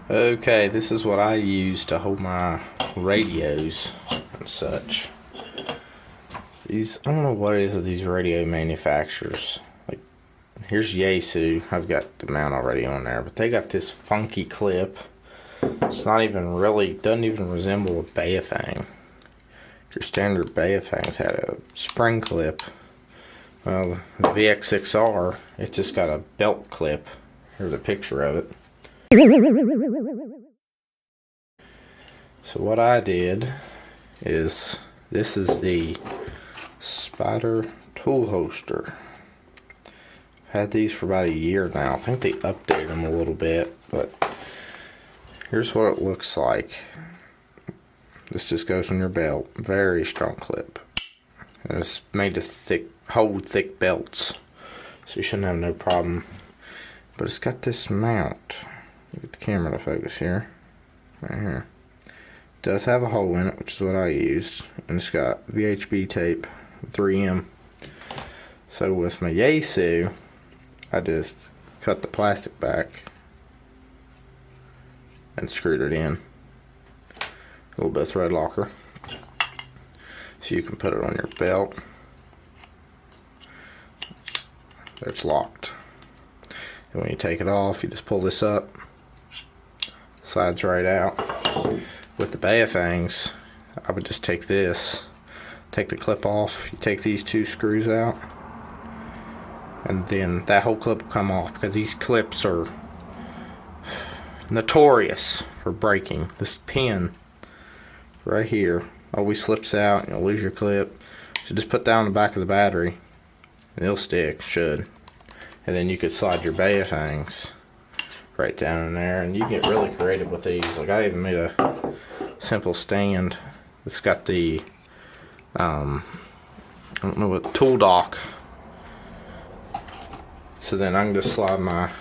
Okay, this is what I use to hold my radios and such. These, I don't know what it is with these radio manufacturers. Like, here's Yaesu. I've got the mount already on there, but they got this funky clip. It's not even really, doesn't even resemble a Baofeng. Your standard Baofengs had a spring clip. Well, the VX6R, it's just got a belt clip. Here's a picture of it. So what I did is, this is the Spider tool holster. I've had these for about a year now. I think they updated them a little bit, but here's what it looks like. This just goes on your belt. Very strong clip. And it's made to hold thick belts, so you shouldn't have no problem. But it's got this mount. Get the camera to focus here. Right here. It does have a hole in it, which is what I used. And it's got VHB tape, 3M. So with my Yaesu, I just cut the plastic back and screwed it in. A little bit of thread locker. So you can put it on your belt. It's locked. And when you take it off, you just pull this up. Slides right out. With the Baofengs, I would just take this, take the clip off, you take these two screws out, and then that whole clip will come off, because these clips are notorious for breaking. This pin right here always slips out and you'll lose your clip. So just put that on the back of the battery and it'll stick, should. And then you could slide your Baofengs right down in there, and you can get really creative with these. Like, I even made a simple stand. It's got the I don't know what, tool dock. So then I can just slide my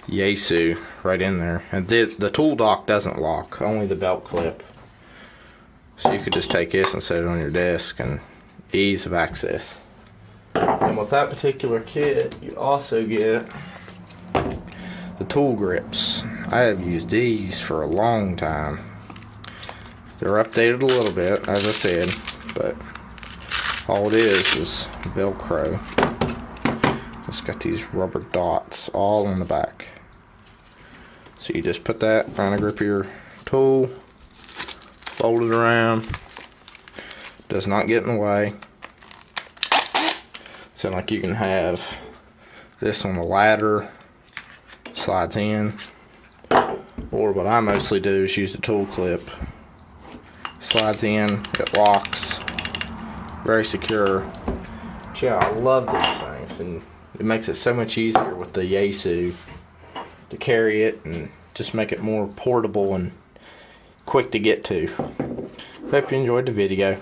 Yaesu right in there, and the tool dock doesn't lock, only the belt clip. So you could just take this and set it on your desk, and ease of access. And with that particular kit, you also get the tool grips. I have used these for a long time. They're updated a little bit, as I said, but all it is Velcro. It's got these rubber dots all on the back. So you just put that around the grip of your tool, fold it around, does not get in the way. So like you can have this on the ladder, slides in, or what I mostly do is use the tool clip. Slides in, it locks, very secure. But yeah, I love these things, and it makes it so much easier with the Yaesu to carry it and just make it more portable and quick to get to. Hope you enjoyed the video.